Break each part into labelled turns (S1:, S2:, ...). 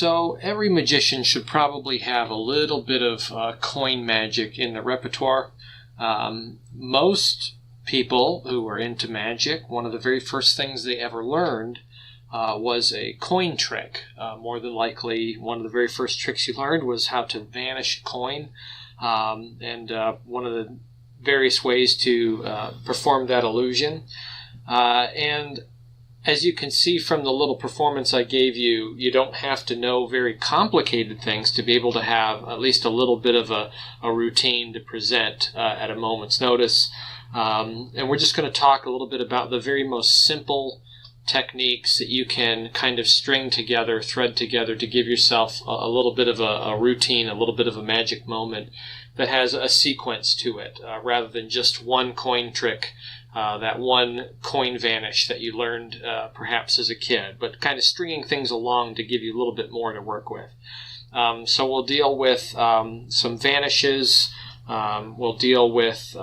S1: So every magician should probably have a little bit of coin magic in their repertoire. Most people who are into magic, one of the very first things they ever learned was a coin trick. More than likely, one of the very first tricks you learned was how to vanish a coin. And one of the various ways to perform that illusion. And as you can see from the little performance I gave you, you don't have to know very complicated things to be able to have at least a little bit of a routine to present at a moment's notice. And we're just going to talk a little bit about the very most simple techniques that you can kind of string together, thread together to give yourself a little bit of a routine, a little bit of a magic moment that has a sequence to it, rather than just one coin trick, that one coin vanish that you learned perhaps as a kid, but kind of stringing things along to give you a little bit more to work with. So we'll deal with some vanishes. We'll deal with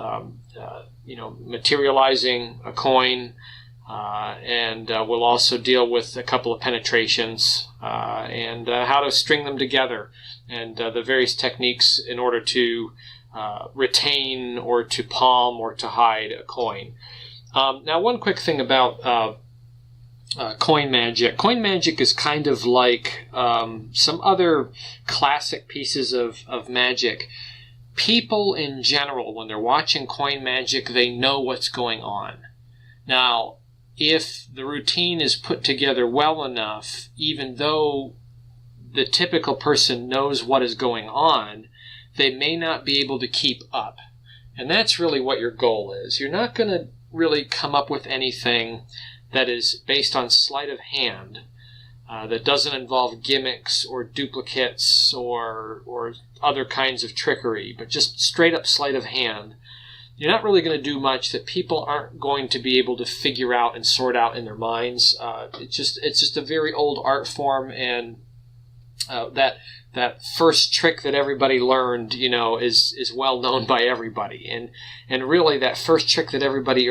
S1: materializing a coin, and we'll also deal with a couple of penetrations and how to string them together, and the various techniques in order to retain or to palm or to hide a coin. Now, one quick thing about coin magic. Coin magic is kind of like some other classic pieces of magic. People in general, when they're watching coin magic, they know what's going on. Now, if the routine is put together well enough, even though the typical person knows what is going on, they may not be able to keep up. And that's really what your goal is. You're not going to really come up with anything that is based on sleight of hand, that doesn't involve gimmicks or duplicates or other kinds of trickery, but just straight up sleight of hand. You're not really going to do much that people aren't going to be able to figure out and sort out in their minds. It's just a very old art form, and that first trick that everybody learned, is well known by everybody. And really that first trick that everybody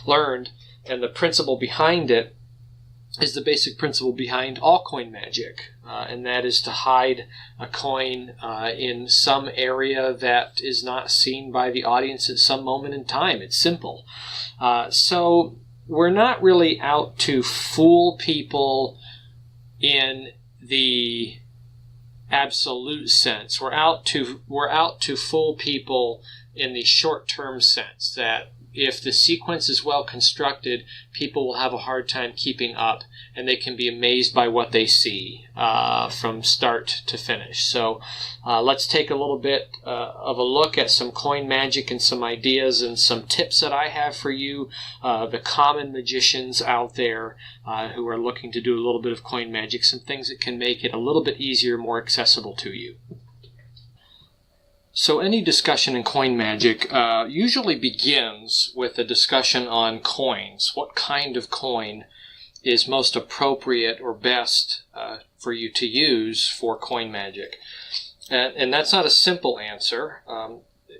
S1: learned, and the principle behind it, is the basic principle behind all coin magic, and that is to hide a coin in some area that is not seen by the audience at some moment in time. It's simple. So we're not really out to fool people in the absolute sense. We're out to fool people in the short-term sense, that if the sequence is well constructed, people will have a hard time keeping up, and they can be amazed by what they see from start to finish. So let's take a little bit of a look at some coin magic and some ideas and some tips that I have for you, the common magicians out there who are looking to do a little bit of coin magic, some things that can make it a little bit easier, more accessible to you. So any discussion in coin magic usually begins with a discussion on coins. What kind of coin is most appropriate or best for you to use for coin magic? And that's not a simple answer.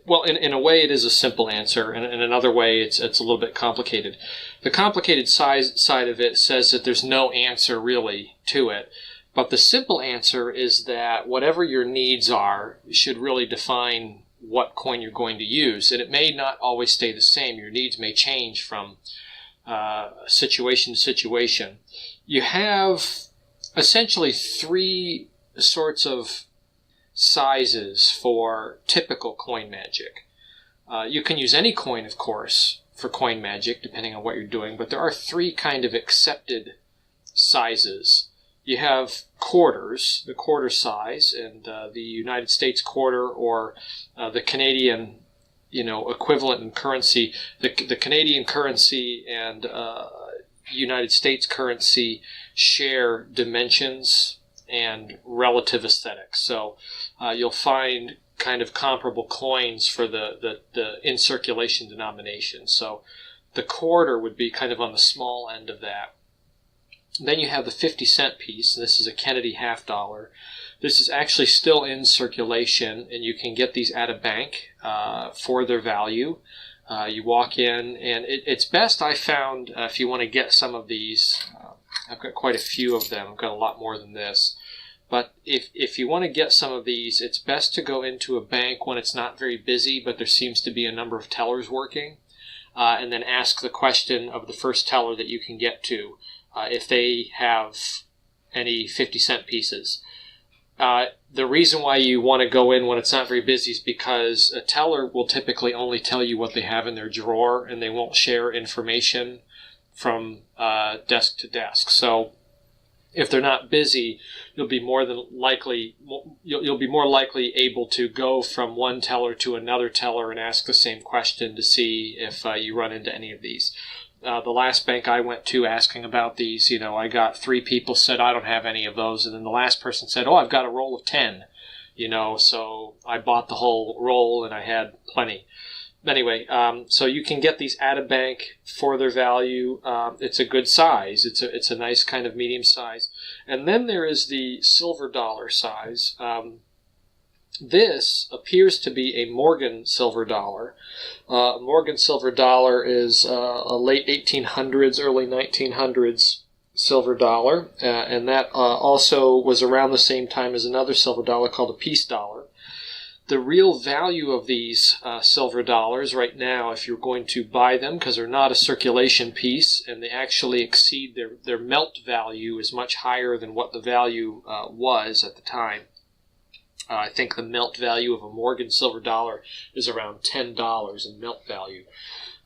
S1: Well, in a way it is a simple answer, and in another way it's a little bit complicated. The complicated side of it says that there's no answer really to it. But the simple answer is that whatever your needs are should really define what coin you're going to use. And it may not always stay the same. Your needs may change from situation to situation. You have essentially three sorts of sizes for typical coin magic. You can use any coin, of course, for coin magic, depending on what you're doing. But there are three kind of accepted sizes. You have quarters, the quarter size, and the United States quarter, or the Canadian, equivalent in currency. The Canadian currency and United States currency share dimensions and relative aesthetics. So you'll find kind of comparable coins for the in circulation denomination. So the quarter would be kind of on the small end of that. Then you have the 50-cent piece. This is a Kennedy half dollar. This is actually still in circulation, and you can get these at a bank for their value. You walk in, and it's best, I found, if you want to get some of these. I've got quite a few of them. I've got a lot more than this. But if you want to get some of these, it's best to go into a bank when it's not very busy, but there seems to be a number of tellers working, and then ask the question of the first teller that you can get to if they have any 50-cent pieces. The reason why you want to go in when it's not very busy is because a teller will typically only tell you what they have in their drawer, and they won't share information from desk to desk. So if they're not busy, you'll be more likely able to go from one teller to another teller and ask the same question to see if you run into any of these. The last bank I went to asking about these, I got 3 people said, I don't have any of those. And then the last person said, I've got a roll of 10, so I bought the whole roll and I had plenty. Anyway, so you can get these at a bank for their value. It's a good size. It's a nice kind of medium size. And then there is the silver dollar size. This appears to be a Morgan silver dollar. Morgan silver dollar is a late 1800s, early 1900s silver dollar, and that also was around the same time as another silver dollar called a peace dollar. The real value of these silver dollars right now, if you're going to buy them, because they're not a circulation piece and they actually exceed their melt value, is much higher than what the value was at the time. I think the melt value of a Morgan silver dollar is around $10 in melt value.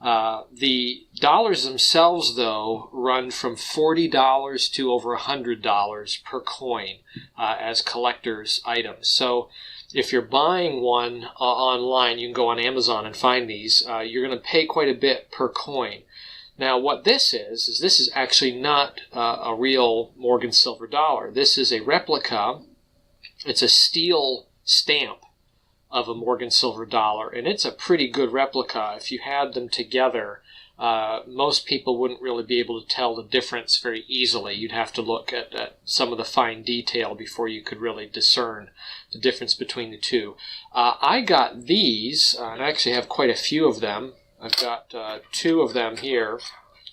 S1: The dollars themselves, though, run from $40 to over $100 per coin as collector's items. So if you're buying one online, you can go on Amazon and find these. You're going to pay quite a bit per coin. Now, what this is actually not a real Morgan silver dollar. This is a replica. It's a steel stamp of a Morgan silver dollar, and it's a pretty good replica. If you had them together, most people wouldn't really be able to tell the difference very easily. You'd have to look at some of the fine detail before you could really discern the difference between the two. I got these, and I actually have quite a few of them. I've got 2 of them here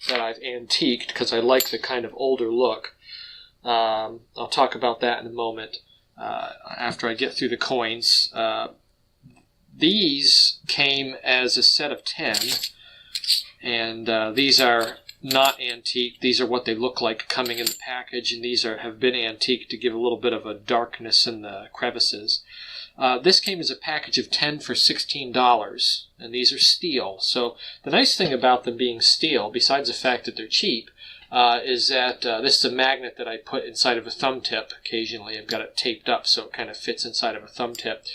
S1: that I've antiqued because I like the kind of older look. I'll talk about that in a moment after I get through the coins. These came as a set of 10, and these are not antique. These are what they look like coming in the package, and these have been antique to give a little bit of a darkness in the crevices. This came as a package of 10 for $16, and these are steel. So the nice thing about them being steel, besides the fact that they're cheap, is that this is a magnet that I put inside of a thumb tip occasionally. I've got it taped up so it kind of fits inside of a thumb tip.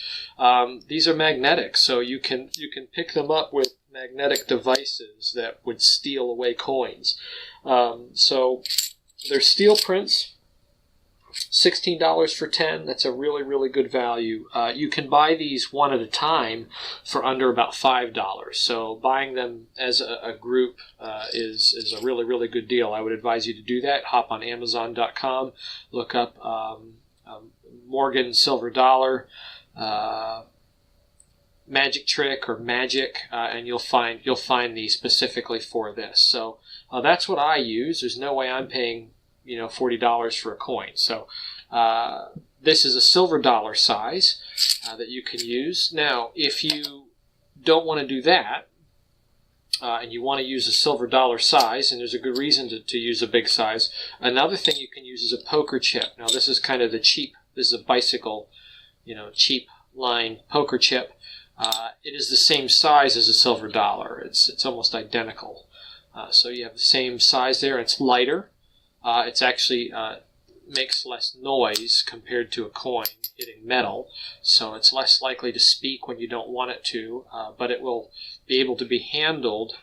S1: These are magnetic, so you can pick them up with magnetic devices that would steal away coins. So they're steel prints. $16 for 10. That's a really, really good value. You can buy these one at a time for under about $5. So buying them as a group is a really, really good deal. I would advise you to do that. Hop on Amazon.com, look up Morgan silver dollar, magic trick or magic, and you'll find these specifically for this. So that's what I use. There's no way I'm paying $40 for a coin. So this is a silver dollar size that you can use. Now, if you don't want to do that, and you want to use a silver dollar size, and there's a good reason to use a big size, another thing you can use is a poker chip. Now, this is kind of this is a bicycle, cheap line poker chip. It is the same size as a silver dollar. It's almost identical. So you have the same size there. It's lighter. It's actually makes less noise compared to a coin hitting metal, so it's less likely to speak when you don't want it to, but it will be able to be handled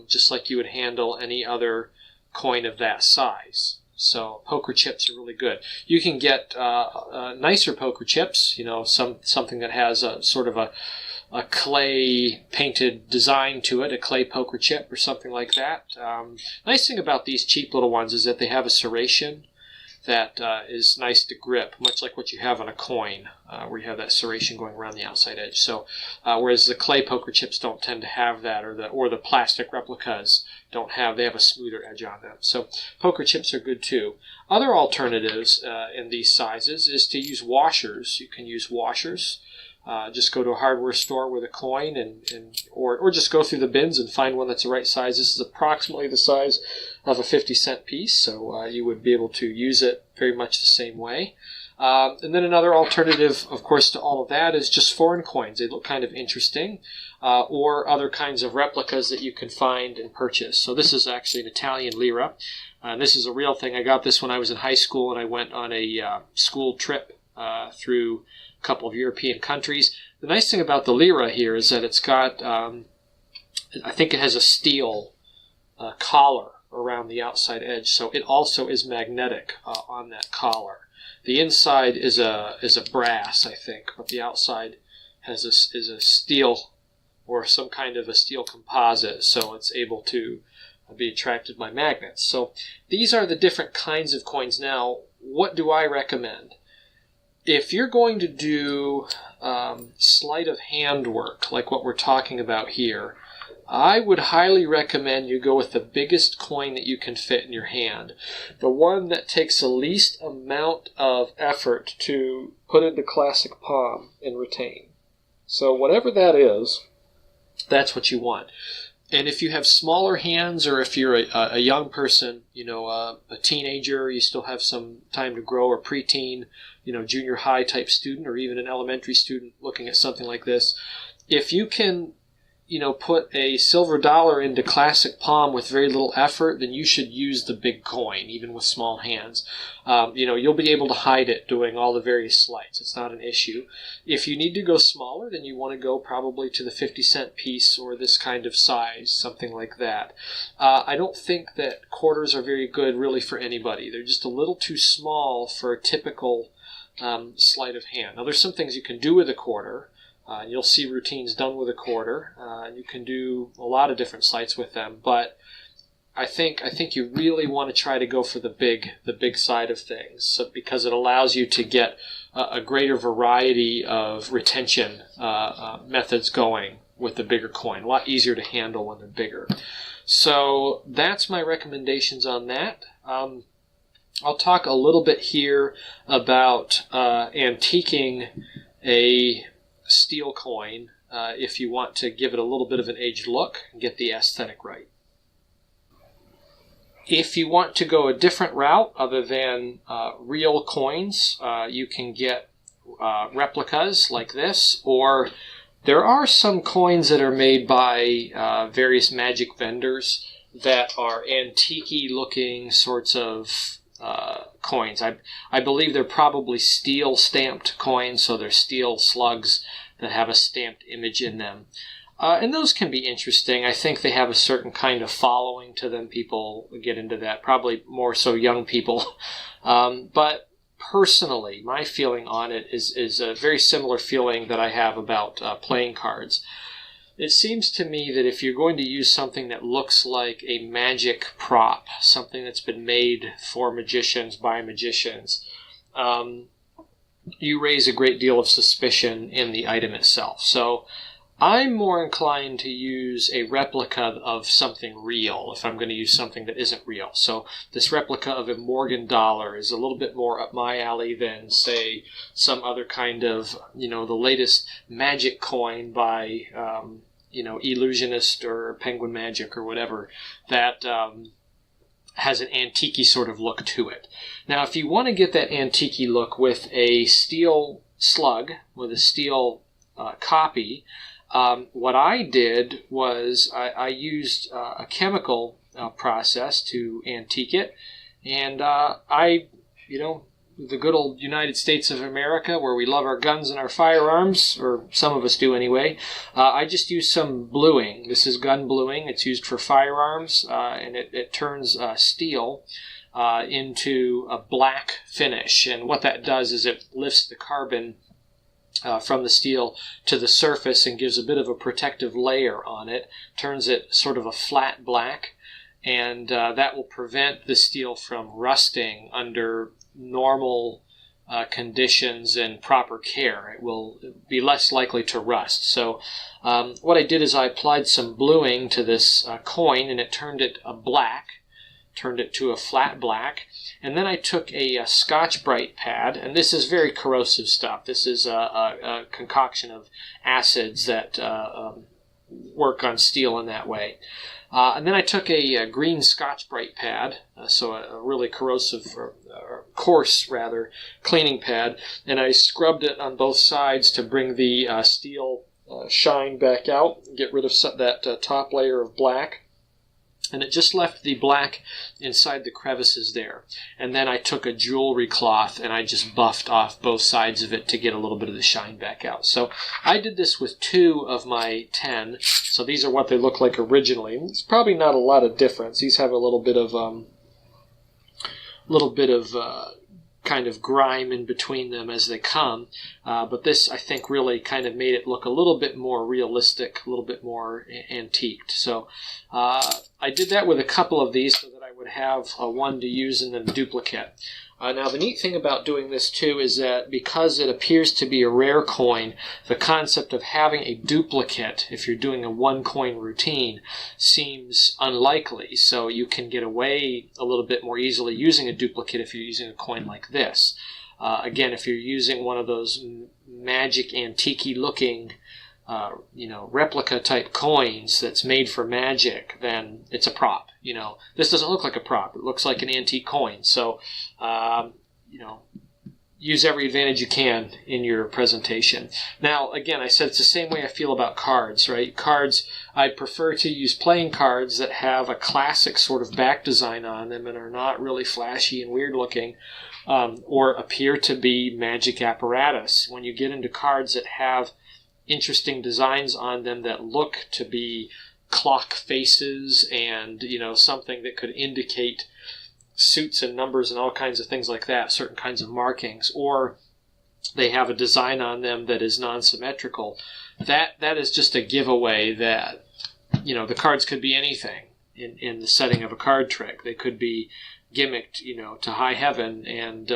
S1: just like you would handle any other coin of that size. So poker chips are really good. You can get nicer poker chips, something that has a sort of a clay painted design to it, a clay poker chip or something like that. Nice thing about these cheap little ones is that they have a serration, that is nice to grip, much like what you have on a coin, where you have that serration going around the outside edge. So, whereas the clay poker chips don't tend to have that, or the plastic replicas they have a smoother edge on them. So, poker chips are good too. Other alternatives in these sizes is to use washers. You can use washers. Just go to a hardware store with a coin, or just go through the bins and find one that's the right size. This is approximately the size of a 50-cent piece, so you would be able to use it very much the same way. And then another alternative, of course, to all of that is just foreign coins. They look kind of interesting, or other kinds of replicas that you can find and purchase. So this is actually an Italian lira. This is a real thing. I got this when I was in high school, and I went on a school trip through couple of European countries. The nice thing about the lira here is that it's got, I think it has a steel collar around the outside edge, so it also is magnetic on that collar. The inside is a brass, I think, but the outside is a steel or some kind of a steel composite, so it's able to be attracted by magnets. So these are the different kinds of coins. Now, what do I recommend? If you're going to do sleight of hand work, like what we're talking about here, I would highly recommend you go with the biggest coin that you can fit in your hand. The one that takes the least amount of effort to put into classic palm and retain. So whatever that is, that's what you want. And if you have smaller hands, or if you're a young person, a teenager, you still have some time to grow, or preteen, junior high type student, or even an elementary student looking at something like this, if you can, put a silver dollar into classic palm with very little effort, then you should use the big coin, even with small hands. You'll be able to hide it doing all the various sleights. It's not an issue. If you need to go smaller, then you want to go probably to the 50-cent piece or this kind of size, something like that. I don't think that quarters are very good really for anybody. They're just a little too small for a typical sleight of hand. Now, there's some things you can do with a quarter. You'll see routines done with a quarter. You can do a lot of different sleights with them, but I think you really want to try to go for the big side of things, because it allows you to get a greater variety of retention methods going with the bigger coin. A lot easier to handle when they're bigger. So that's my recommendations on that. I'll talk a little bit here about antiquing a steel coin if you want to give it a little bit of an aged look and get the aesthetic right. If you want to go a different route other than real coins, you can get replicas like this, or there are some coins that are made by various magic vendors that are antique-y looking sorts of coins. I believe they're probably steel stamped coins, so they're steel slugs that have a stamped image in them. And those can be interesting. I think they have a certain kind of following to them. People get into that, probably more so young people. But personally, my feeling on it is a very similar feeling that I have about playing cards. It seems to me that if you're going to use something that looks like a magic prop, something that's been made for magicians by magicians, you raise a great deal of suspicion in the item itself. So I'm more inclined to use a replica of something real if I'm going to use something that isn't real. So this replica of a Morgan dollar is a little bit more up my alley than, say, some other kind of, the latest magic coin by, Illusionist or Penguin Magic or whatever that has an antique-y sort of look to it. Now, if you want to get that antique-y look with a steel slug, with a steel copy, what I did was I used a chemical process to antique it, and the good old United States of America, where we love our guns and our firearms, or some of us do anyway, I just used some bluing. This is gun bluing. It's used for firearms, and it turns steel into a black finish. And what that does is it lifts the carbon from the steel to the surface and gives a bit of a protective layer on it, turns it sort of a flat black. and that will prevent the steel from rusting under normal conditions and proper care. It will be less likely to rust. So what I did is I applied some bluing to this coin, and it turned it black, turned it to a flat black. And then I took a Scotch-Brite pad, and this is very corrosive stuff. This is a concoction of acids that work on steel in that way. And then I took a green Scotch-Brite pad, so a really corrosive, or coarse rather, cleaning pad, and I scrubbed it on both sides to bring the steel shine back out, get rid of that top layer of black. And it just left the black inside the crevices there. And then I took a jewelry cloth and I just buffed off both sides of it to get a little bit of the shine back out. So I did this with 2 of my 10. So these are what they look like originally. It's probably not a lot of difference. These have a little bit of kind of grime in between them as they come. But this, I think, really kind of made it look a little bit more realistic, a little bit more antiqued. So I did that with a couple of these so that I would have one to use and then a duplicate. Now, the neat thing about doing this, too, is that because it appears to be a rare coin, the concept of having a duplicate, if you're doing a one-coin routine, seems unlikely. So you can get away a little bit more easily using a duplicate if you're using a coin like this. Again, if you're using one of those magic, antique-looking replica-type coins that's made for magic, then it's a prop. This doesn't look like a prop. It looks like an antique coin. So, use every advantage you can in your presentation. Now, again, I said it's the same way I feel about cards, right? Cards, I prefer to use playing cards that have a classic sort of back design on them and are not really flashy and weird looking, or appear to be magic apparatus. When you get into cards that have interesting designs on them that look to be clock faces and something that could indicate suits and numbers and all kinds of things like that, certain kinds of markings, or they have a design on them that is non-symmetrical, that is just a giveaway that the cards could be anything in the setting of a card trick. They could be gimmicked to high heaven, and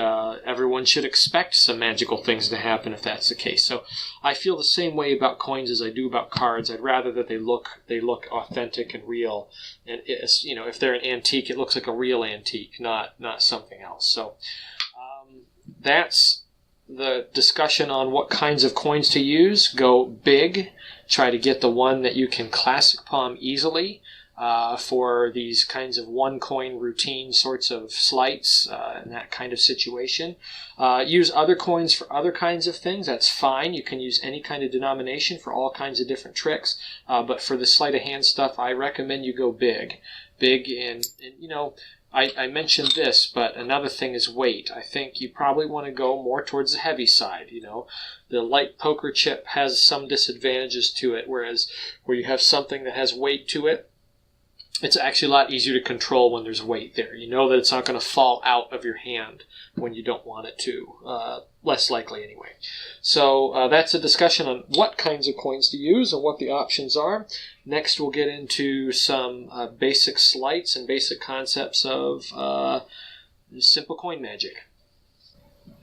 S1: everyone should expect some magical things to happen if that's the case. So I feel the same way about coins as I do about cards. I'd rather that they look authentic and real, and if they're an antique, it looks like a real antique, not something else. So that's the discussion on what kinds of coins to use. Go big. Try to get the one that you can classic palm easily. For these kinds of one-coin routine sorts of sleights and that kind of situation. Use other coins for other kinds of things. That's fine. You can use any kind of denomination for all kinds of different tricks. But for the sleight of hand stuff, I recommend you go big. Big and I mentioned this, but another thing is weight. I think you probably want to go more towards the heavy side. The light poker chip has some disadvantages to it, whereas where you have something that has weight to it, it's actually a lot easier to control when there's weight there. You know that it's not going to fall out of your hand when you don't want it to. Less likely anyway. So that's a discussion on what kinds of coins to use and what the options are. Next we'll get into some basic sleights and basic concepts of simple coin magic.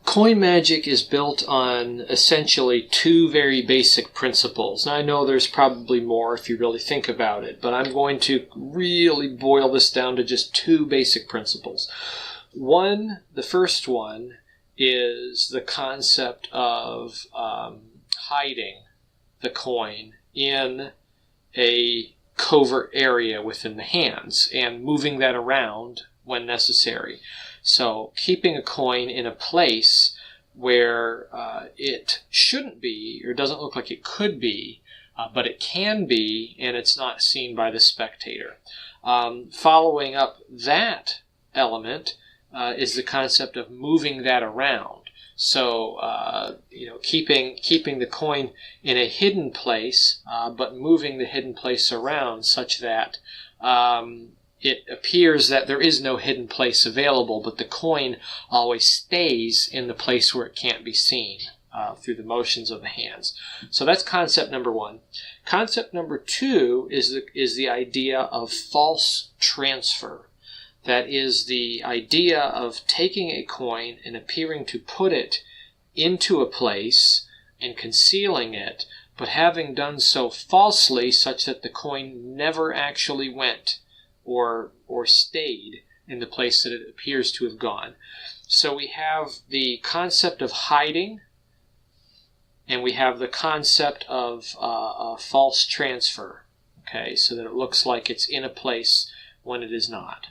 S1: Coin magic is built on essentially 2 very basic principles. Now, I know there's probably more if you really think about it, but I'm going to really boil this down to just 2 basic principles. The first one is the concept of hiding the coin in a covert area within the hands and moving that around when necessary. So keeping a coin in a place where it shouldn't be or doesn't look like it could be, but it can be, and it's not seen by the spectator. Following up that element is the concept of moving that around. So, keeping the coin in a hidden place, but moving the hidden place around such that it appears that there is no hidden place available, but the coin always stays in the place where it can't be seen. through the motions of the hands. So that's concept number one. Concept number two is the idea of false transfer. That is the idea of taking a coin and appearing to put it into a place and concealing it, but having done so falsely such that the coin never actually went or stayed in the place that it appears to have gone. So we have the concept of hiding, and we have the concept of false transfer, okay, so that it looks like it's in a place when it is not.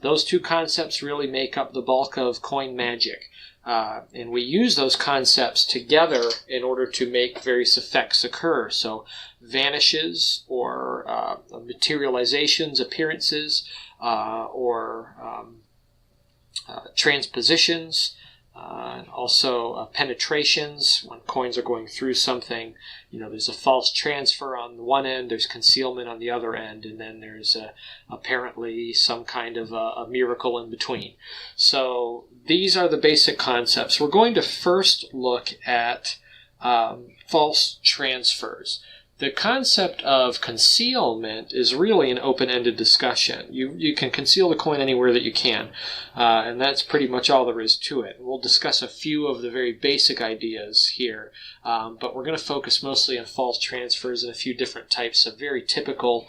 S1: Those two concepts really make up the bulk of coin magic. And we use those concepts together in order to make various effects occur. So vanishes or materializations, appearances, or transpositions, also penetrations. When coins are going through something, there's a false transfer on the one end, there's concealment on the other end, and then there's apparently some kind of a miracle in between. So these are the basic concepts. We're going to first look at false transfers. The concept of concealment is really an open-ended discussion. You can conceal the coin anywhere that you can, and that's pretty much all there is to it. We'll discuss a few of the very basic ideas here, but we're going to focus mostly on false transfers and a few different types of very typical,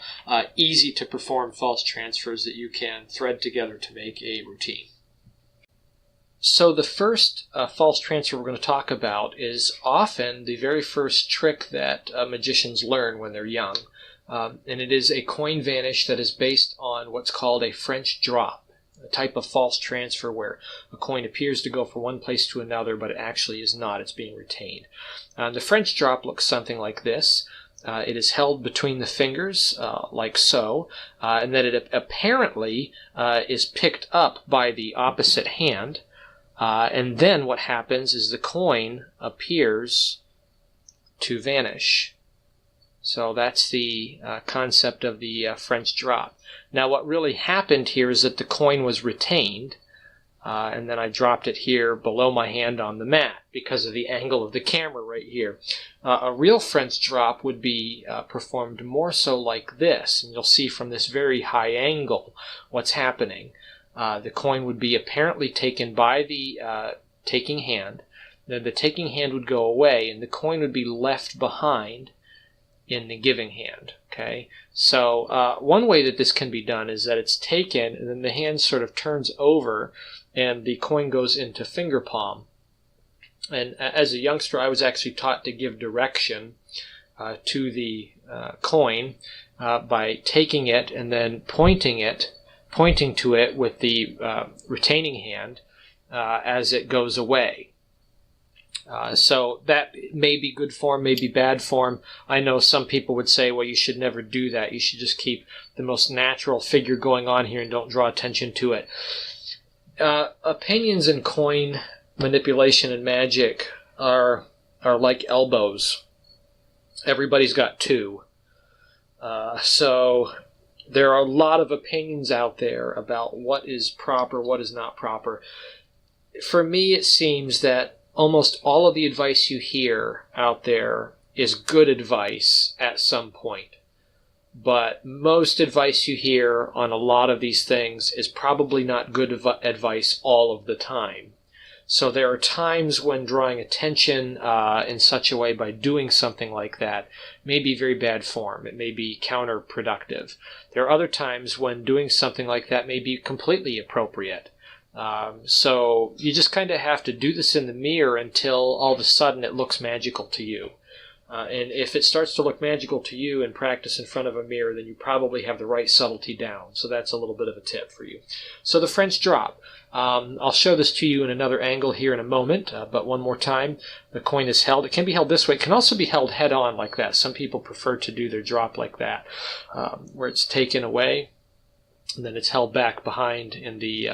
S1: easy-to-perform false transfers that you can thread together to make a routine. So the first false transfer we're going to talk about is often the very first trick that magicians learn when they're young. And it is a coin vanish that is based on what's called a French drop, a type of false transfer where a coin appears to go from one place to another, but it actually is not. It's being retained. The French drop looks something like this. It is held between the fingers, like so, and then it apparently is picked up by the opposite hand. And then what happens is the coin appears to vanish. So that's the concept of the French drop. Now what really happened here is that the coin was retained, and then I dropped it here below my hand on the mat because of the angle of the camera right here. A real French drop would be performed more so like this, and you'll see from this very high angle what's happening. The coin would be apparently taken by the taking hand. Then the taking hand would go away, and the coin would be left behind in the giving hand. Okay, so one way that this can be done is that it's taken, and then the hand sort of turns over, and the coin goes into finger palm. And as a youngster, I was actually taught to give direction to the coin by taking it and then pointing to it with the retaining hand as it goes away. So that may be good form, may be bad form. I know some people would say, well, you should never do that. You should just keep the most natural figure going on here and don't draw attention to it. Opinions in coin manipulation and magic are like elbows. Everybody's got two. So there are a lot of opinions out there about what is proper, what is not proper. For me, it seems that almost all of the advice you hear out there is good advice at some point. But most advice you hear on a lot of these things is probably not good advice all of the time. So there are times when drawing attention in such a way by doing something like that may be very bad form. It may be counterproductive. There are other times when doing something like that may be completely appropriate. So you just kind of have to do this in the mirror until all of a sudden it looks magical to you. And if it starts to look magical to you in practice in front of a mirror, then you probably have the right subtlety down. So that's a little bit of a tip for you. So the French drop. I'll show this to you in another angle here in a moment, but one more time. The coin is held. It can be held this way. It can also be held head on like that. Some people prefer to do their drop like that, where it's taken away. And then it's held back behind in the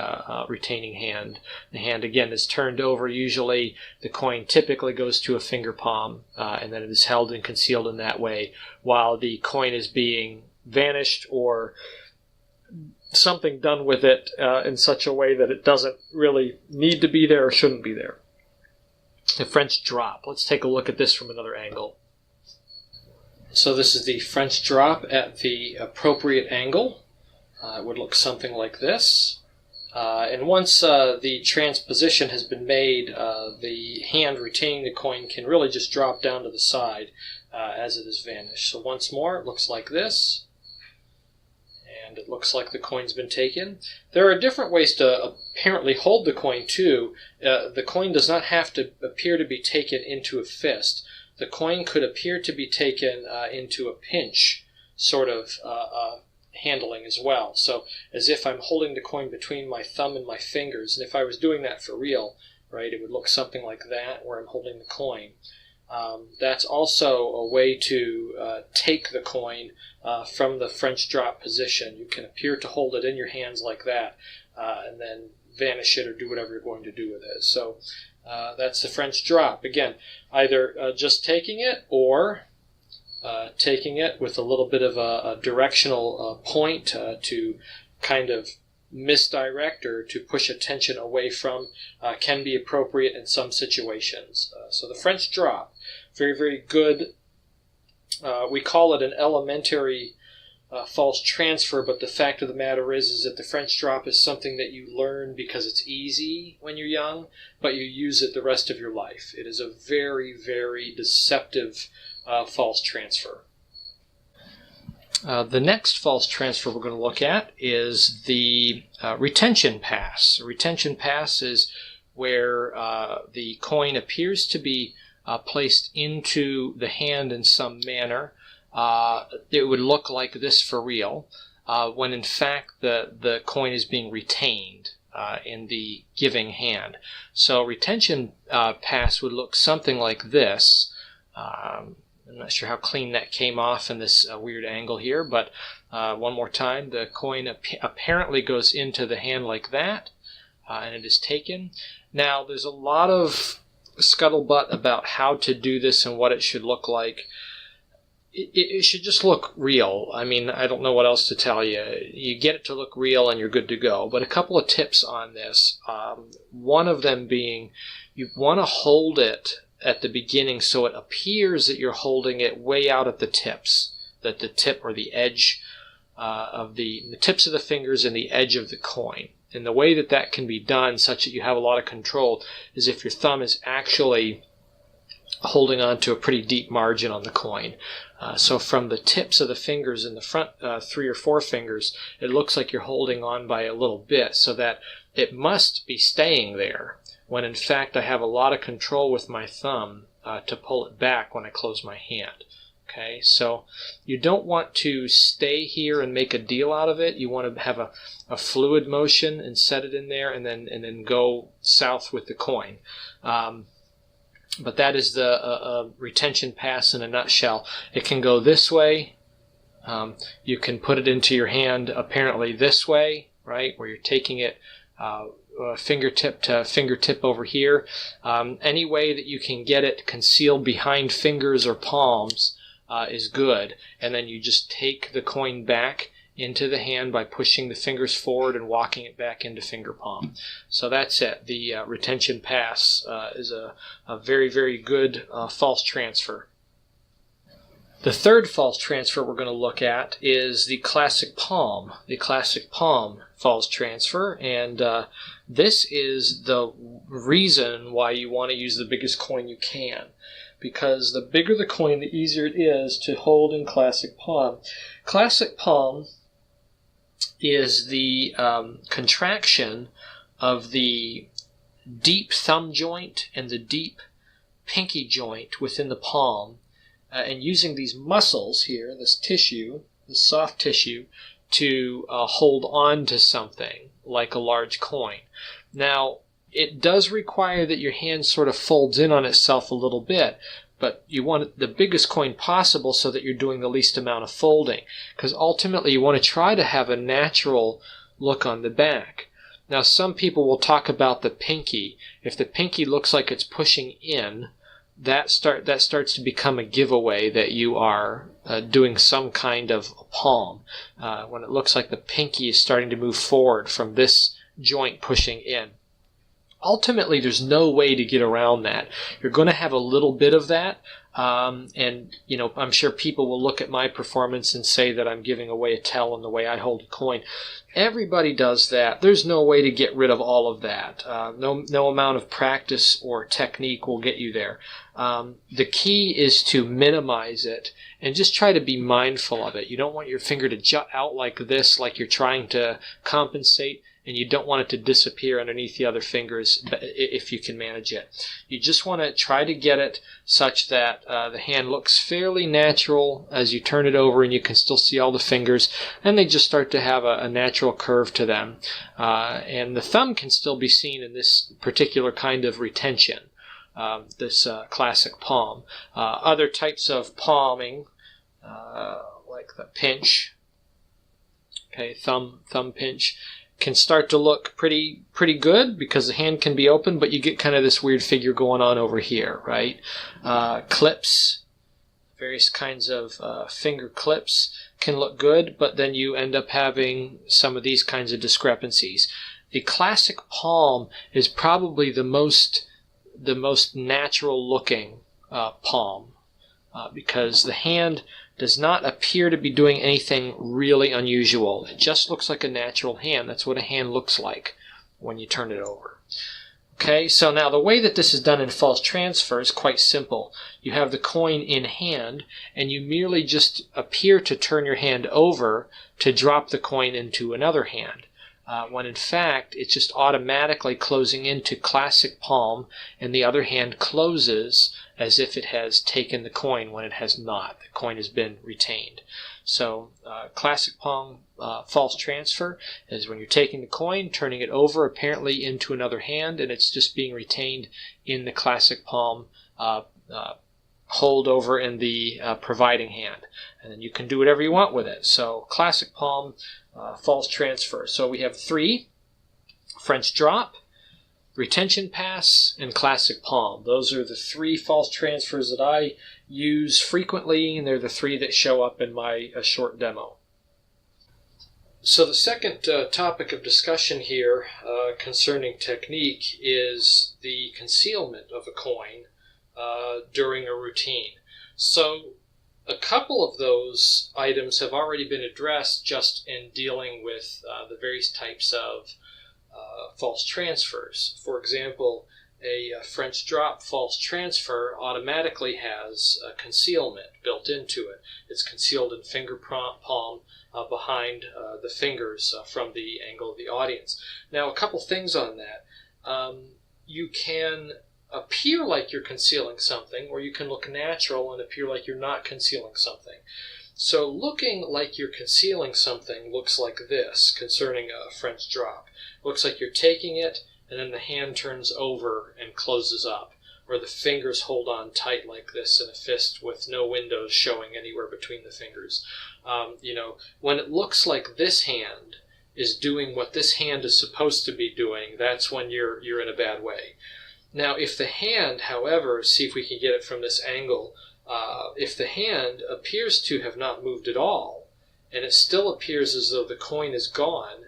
S1: retaining hand. The hand, again, is turned over. Usually the coin typically goes to a finger palm, and then it is held and concealed in that way while the coin is being vanished or something done with it in such a way that it doesn't really need to be there or shouldn't be there. The French drop. Let's take a look at this from another angle. So this is the French drop at the appropriate angle. It would look something like this. And once the transposition has been made, the hand retaining the coin can really just drop down to the side as it has vanished. So once more, it looks like this. And it looks like the coin's been taken. There are different ways to apparently hold the coin too. The coin does not have to appear to be taken into a fist. The coin could appear to be taken into a pinch sort of handling as well. So as if I'm holding the coin between my thumb and my fingers. And if I was doing that for real, right, it would look something like that where I'm holding the coin. That's also a way to take the coin from the French drop position. You can appear to hold it in your hands like that and then vanish it or do whatever you're going to do with it. So that's the French drop. Again, either just taking it or taking it with a little bit of a directional point to kind of misdirect or to push attention away from can be appropriate in some situations. So the French drop, very, very good. We call it an elementary false transfer, but the fact of the matter is that the French drop is something that you learn because it's easy when you're young, but you use it the rest of your life. It is a very, very deceptive false transfer. The next false transfer we're going to look at is the retention pass. A retention pass is where the coin appears to be placed into the hand in some manner. It would look like this for real, when in fact the coin is being retained in the giving hand. So retention pass would look something like this. I'm not sure how clean that came off in this weird angle here, but one more time, the coin apparently goes into the hand like that, and it is taken. Now, there's a lot of scuttlebutt about how to do this and what it should look like. It should just look real. I mean, I don't know what else to tell you. You get it to look real and you're good to go. But a couple of tips on this. One of them being you want to hold it at the beginning so it appears that you're holding it way out at the tips, that the tip or the edge of the tips of the fingers and the edge of the coin. And the way that can be done such that you have a lot of control is if your thumb is actually holding on to a pretty deep margin on the coin. So from the tips of the fingers in the front 3 or 4 fingers, it looks like you're holding on by a little bit so that it must be staying there, when in fact I have a lot of control with my thumb to pull it back when I close my hand. Okay, so you don't want to stay here and make a deal out of it. You want to have a fluid motion and set it in there and then go south with the coin. But that is the retention pass in a nutshell. It can go this way. You can put it into your hand apparently this way, right, where you're taking it fingertip to fingertip over here. Any way that you can get it concealed behind fingers or palms is good. And then you just take the coin back into the hand by pushing the fingers forward and walking it back into finger palm. So that's it. The retention pass is a very, very good false transfer. The third false transfer we're going to look at is the classic palm. The classic palm false transfer, and this is the reason why you want to use the biggest coin you can, because the bigger the coin, the easier it is to hold in classic palm. Classic palm is the contraction of the deep thumb joint and the deep pinky joint within the palm, and using these muscles here, this tissue, this soft tissue, to hold on to something like a large coin. Now, it does require that your hand sort of folds in on itself a little bit, but you want the biggest coin possible so that you're doing the least amount of folding, because ultimately you want to try to have a natural look on the back. Now, some people will talk about the pinky. If the pinky looks like it's pushing in, that starts to become a giveaway that you are doing some kind of palm. When it looks like the pinky is starting to move forward from this joint pushing in. Ultimately, there's no way to get around that. You're going to have a little bit of that. And, I'm sure people will look at my performance and say that I'm giving away a tell in the way I hold a coin. Everybody does that. There's no way to get rid of all of that. No amount of practice or technique will get you there. The key is to minimize it and just try to be mindful of it. You don't want your finger to jut out like this, like you're trying to compensate, and you don't want it to disappear underneath the other fingers if you can manage it. You just want to try to get it such that the hand looks fairly natural as you turn it over and you can still see all the fingers, and they just start to have a natural curve to them. And the thumb can still be seen in this particular kind of retention, this classic palm. Other types of palming, like the pinch, thumb pinch, can start to look pretty good because the hand can be open, but you get kind of this weird figure going on over here, right? Clips, various kinds of finger clips can look good, but then you end up having some of these kinds of discrepancies. The classic palm is probably the most natural looking palm because the hand does not appear to be doing anything really unusual. It just looks like a natural hand. That's what a hand looks like when you turn it over. Okay, so now the way that this is done in false transfer is quite simple. You have the coin in hand, and you merely just appear to turn your hand over to drop the coin into another hand. When in fact it's just automatically closing into classic palm, and the other hand closes as if it has taken the coin when it has not. The coin has been retained. So classic palm false transfer is when you're taking the coin, turning it over apparently into another hand, and it's just being retained in the classic palm hold over in the providing hand. And then you can do whatever you want with it. So classic palm false transfer. So we have 3: French drop, retention pass, and classic palm. Those are the 3 false transfers that I use frequently, and they're the 3 that show up in my short demo. So the second topic of discussion here concerning technique is the concealment of a coin during a routine. So a couple of those items have already been addressed just in dealing with the various types of false transfers. For example, a French drop false transfer automatically has concealment built into it. It's concealed in finger palm behind the fingers from the angle of the audience. Now, a couple things on that. You can appear like you're concealing something, or you can look natural and appear like you're not concealing something. So looking like you're concealing something looks like this concerning a French drop. Looks like you're taking it, and then the hand turns over and closes up, or the fingers hold on tight like this in a fist with no windows showing anywhere between the fingers. When it looks like this hand is doing what this hand is supposed to be doing, that's when you're in a bad way. Now, if the hand, however, see if we can get it from this angle, if the hand appears to have not moved at all, and it still appears as though the coin is gone,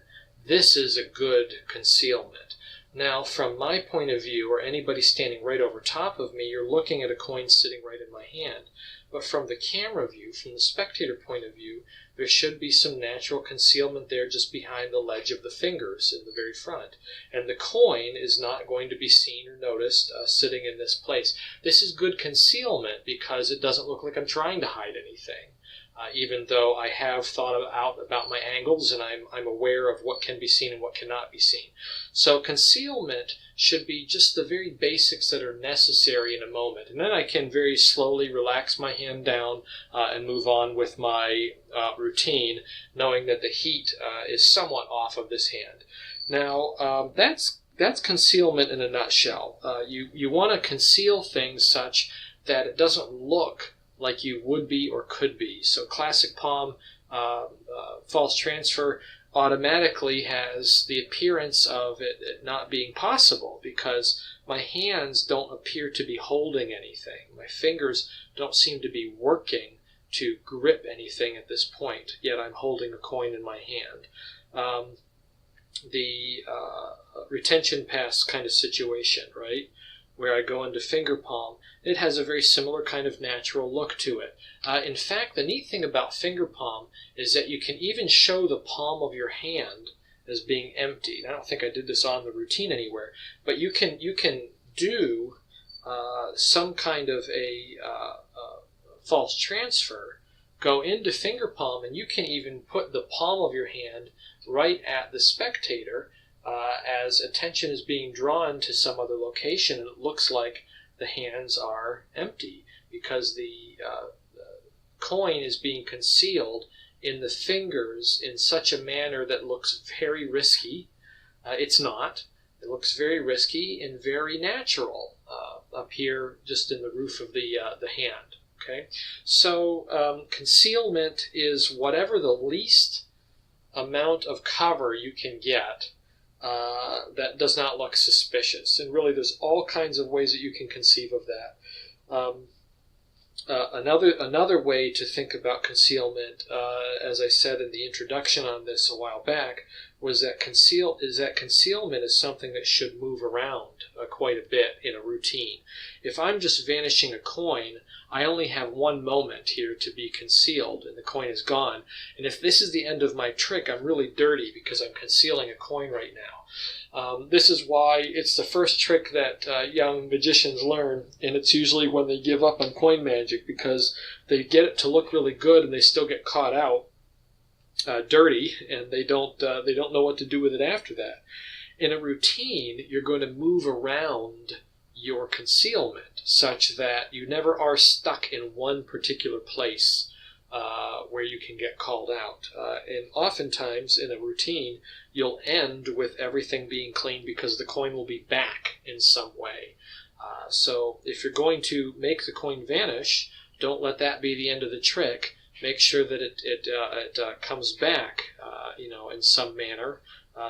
S1: this is a good concealment. Now, from my point of view, or anybody standing right over top of me, you're looking at a coin sitting right in my hand. But from the camera view, from the spectator point of view, there should be some natural concealment there just behind the ledge of the fingers in the very front. And the coin is not going to be seen or noticed sitting in this place. This is good concealment because it doesn't look like I'm trying to hide anything. Even though I have thought out about my angles and I'm aware of what can be seen and what cannot be seen. So concealment should be just the very basics that are necessary in a moment. And then I can very slowly relax my hand down and move on with my routine, knowing that the heat is somewhat off of this hand. Now, that's concealment in a nutshell. You want to conceal things such that it doesn't look like you would be or could be. So classic palm false transfer automatically has the appearance of it not being possible because my hands don't appear to be holding anything. My fingers don't seem to be working to grip anything at this point, yet I'm holding a coin in my hand. the retention pass kind of situation, right? Where I go into finger palm, it has a very similar kind of natural look to it. In fact, the neat thing about finger palm is that you can even show the palm of your hand as being empty. I don't think I did this on the routine anywhere, but you can do some kind of a false transfer, go into finger palm, and you can even put the palm of your hand right at the spectator as attention is being drawn to some other location, and it looks like the hands are empty because the coin is being concealed in the fingers in such a manner that looks very risky. It's not. It looks very risky and very natural up here just in the roof of the hand. Okay, so concealment is whatever the least amount of cover you can get that does not look suspicious. And really there's all kinds of ways that you can conceive of that. Another way to think about concealment, as I said in the introduction on this a while back, was that concealment is something that should move around quite a bit in a routine. If I'm just vanishing a coin, I only have one moment here to be concealed, and the coin is gone. And if this is the end of my trick, I'm really dirty because I'm concealing a coin right now. This is why it's the first trick that young magicians learn, and it's usually when they give up on coin magic because they get it to look really good and they still get caught out dirty, and they don't know what to do with it after that. In a routine, you're going to move around your concealment such that you never are stuck in one particular place where you can get called out. And oftentimes in a routine, you'll end with everything being clean because the coin will be back in some way. So if you're going to make the coin vanish, don't let that be the end of the trick. Make sure that it comes back, in some manner,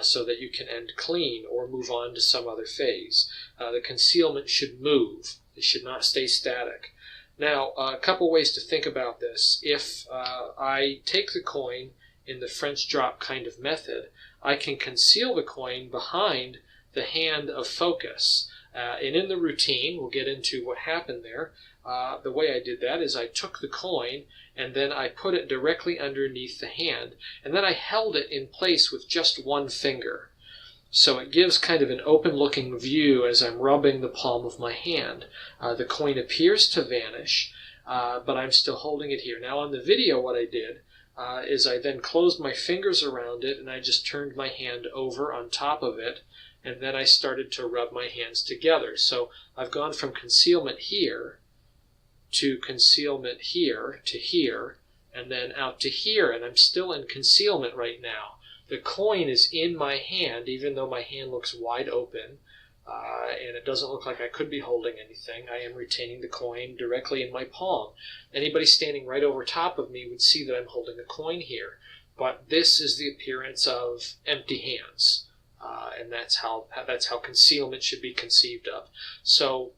S1: so that you can end clean or move on to some other phase. The concealment should move. It should not stay static. Now, a couple ways to think about this. If I take the coin in the French drop kind of method, I can conceal the coin behind the hand of focus. And in the routine, we'll get into what happened there. The way I did that is I took the coin and then I put it directly underneath the hand, and then I held it in place with just one finger. So it gives kind of an open-looking view as I'm rubbing the palm of my hand. The coin appears to vanish, but I'm still holding it here. Now on the video what I did is I then closed my fingers around it and I just turned my hand over on top of it, and then I started to rub my hands together. So I've gone from concealment here to concealment here to here, and then out to here, and I'm still in concealment right now. The coin is in my hand, even though my hand looks wide open, and it doesn't look like I could be holding anything. I am retaining the coin directly in my palm. Anybody standing right over top of me would see that I'm holding a coin here, but this is the appearance of empty hands, and that's how concealment should be conceived of. So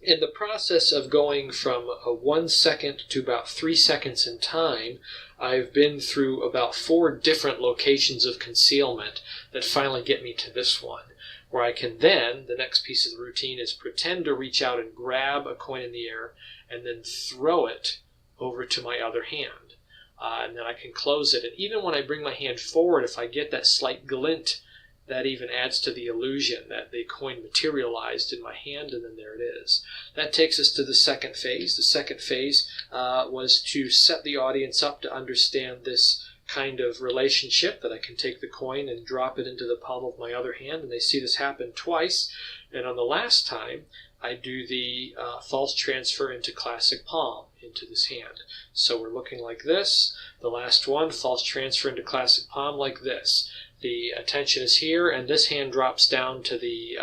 S1: in the process of going from 1 second to about 3 seconds in time, I've been through about 4 different locations of concealment that finally get me to this one, where I can then, the next piece of the routine is pretend to reach out and grab a coin in the air and then throw it over to my other hand. And then I can close it. And even when I bring my hand forward, if I get that slight glint, that even adds to the illusion that the coin materialized in my hand, and then there it is. That takes us to the second phase. The second phase was to set the audience up to understand this kind of relationship, that I can take the coin and drop it into the palm of my other hand, and they see this happen twice. And on the last time, I do the false transfer into classic palm, into this hand. So we're looking like this. The last one, false transfer into classic palm like this. The attention is here, and this hand drops down to the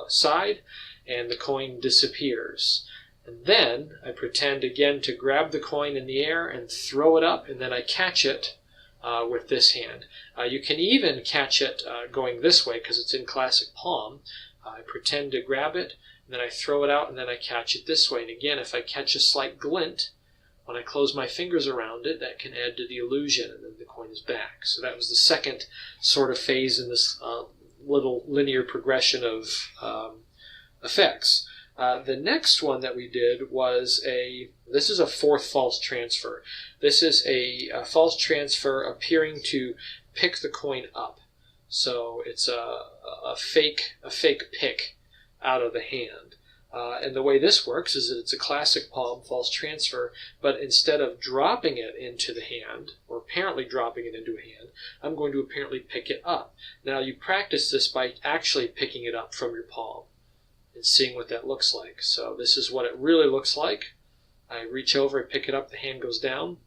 S1: side, and the coin disappears. And then I pretend again to grab the coin in the air and throw it up, and then I catch it with this hand. You can even catch it going this way because it's in classic palm. I pretend to grab it, and then I throw it out, and then I catch it this way. And again, if I catch a slight glint, When I close my fingers around it, that can add to the illusion, and then the coin is back. So that was the second sort of phase in this little linear progression of effects. The next one that we did was this is a fourth false transfer. This is a false transfer appearing to pick the coin up. So it's a fake pick out of the hand. And the way this works is that it's a classic palm false transfer, but instead of dropping it into the hand, or apparently dropping it into a hand, I'm going to apparently pick it up. Now you practice this by actually picking it up from your palm and seeing what that looks like. So this is what it really looks like. I reach over, I pick it up, the hand goes down.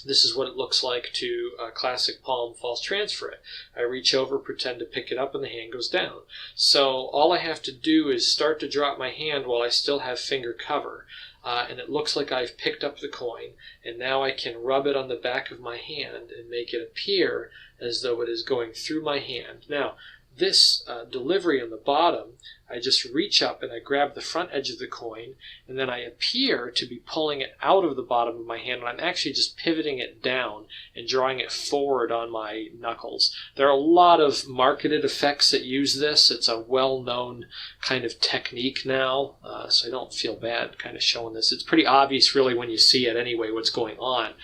S1: This is what it looks like to a classic palm false transfer it. I reach over, pretend to pick it up, and the hand goes down. So all I have to do is start to drop my hand while I still have finger cover. And it looks like I've picked up the coin, and now I can rub it on the back of my hand and make it appear as though it is going through my hand. Now, this delivery on the bottom, I just reach up and I grab the front edge of the coin, and then I appear to be pulling it out of the bottom of my hand, and I'm actually just pivoting it down and drawing it forward on my knuckles. There are a lot of marketed effects that use this. It's a well-known kind of technique now, so I don't feel bad kind of showing this. It's pretty obvious really when you see it anyway what's going on.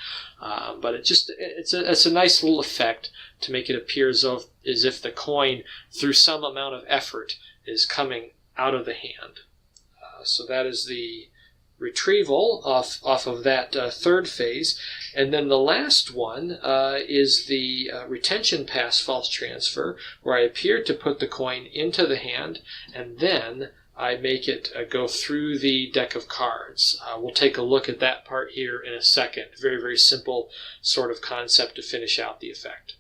S1: But it's a nice little effect to make it appear as if the coin, through some amount of effort, is coming out of the hand. So that is the retrieval off of that third phase. And then the last one is the retention pass false transfer, where I appear to put the coin into the hand, and then I make it go through the deck of cards. We'll take a look at that part here in a second. Very, very simple sort of concept to finish out the effect.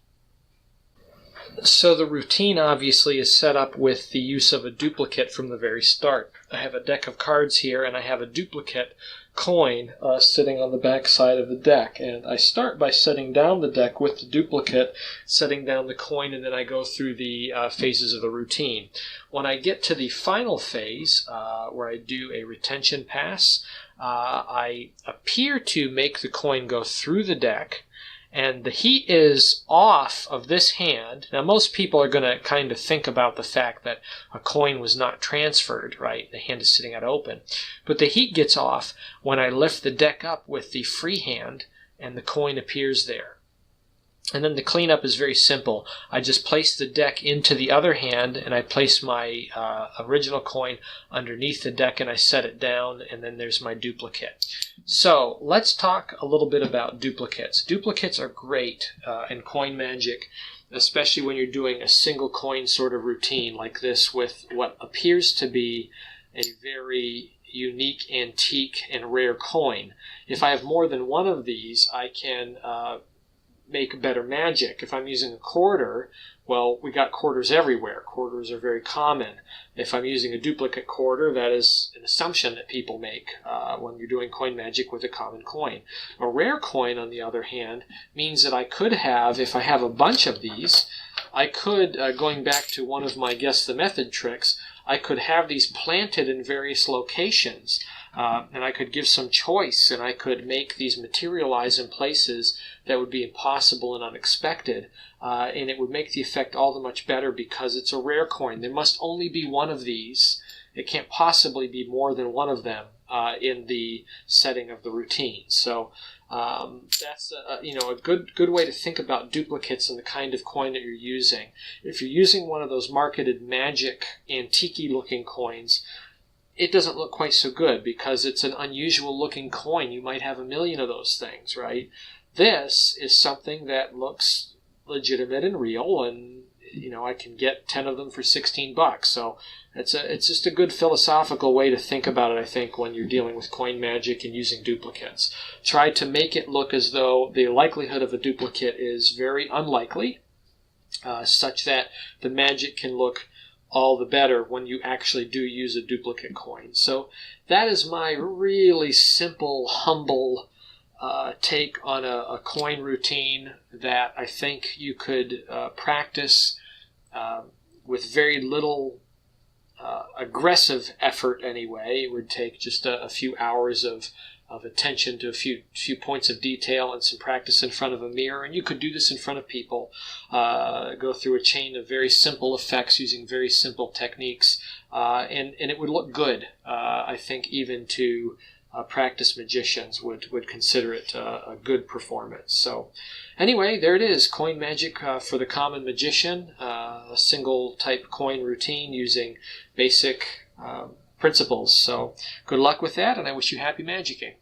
S1: So the routine obviously is set up with the use of a duplicate from the very start. I have a deck of cards here, and I have a duplicate coin sitting on the back side of the deck. And I start by setting down the deck with the duplicate, setting down the coin, and then I go through the phases of the routine. When I get to the final phase, where I do a retention pass, I appear to make the coin go through the deck, and the heat is off of this hand. Now, most people are going to kind of think about the fact that a coin was not transferred, right? The hand is sitting out open. But the heat gets off when I lift the deck up with the free hand and the coin appears there. And then the cleanup is very simple. I just place the deck into the other hand, and I place my original coin underneath the deck, and I set it down, and then there's my duplicate. So let's talk a little bit about duplicates. Duplicates are great in coin magic, especially when you're doing a single coin sort of routine like this with what appears to be a very unique, antique, and rare coin. If I have more than one of these, I can make better magic. If I'm using a quarter, well, we got quarters everywhere. Quarters are very common. If I'm using a duplicate quarter, that is an assumption that people make when you're doing coin magic with a common coin. A rare coin, on the other hand, means that I could have, if I have a bunch of these, I could, going back to one of my Guess the Method tricks, I could have these planted in various locations. And I could give some choice, and I could make these materialize in places that would be impossible and unexpected. And it would make the effect all the much better because it's a rare coin. There must only be one of these. It can't possibly be more than one of them in the setting of the routine. So that's a good way to think about duplicates and the kind of coin that you're using. If you're using one of those marketed magic, antique-y looking coins, it doesn't look quite so good because it's an unusual looking coin. You might have 1,000,000 of those things, right? This is something that looks legitimate and real, and I can get 10 of them for $16. So it's just a good philosophical way to think about it, I think, when you're dealing with coin magic and using duplicates. Try to make it look as though the likelihood of a duplicate is very unlikely, such that the magic can look all the better when you actually do use a duplicate coin. So that is my really simple, humble take on a coin routine that I think you could practice with very little aggressive effort anyway. It would take just a few hours of attention to a few points of detail and some practice in front of a mirror. And you could do this in front of people, go through a chain of very simple effects using very simple techniques, and it would look good. I think even to practice magicians would consider it a good performance. So anyway, there it is, coin magic for the common magician, a single type coin routine using basic principles. So good luck with that, and I wish you happy magicking.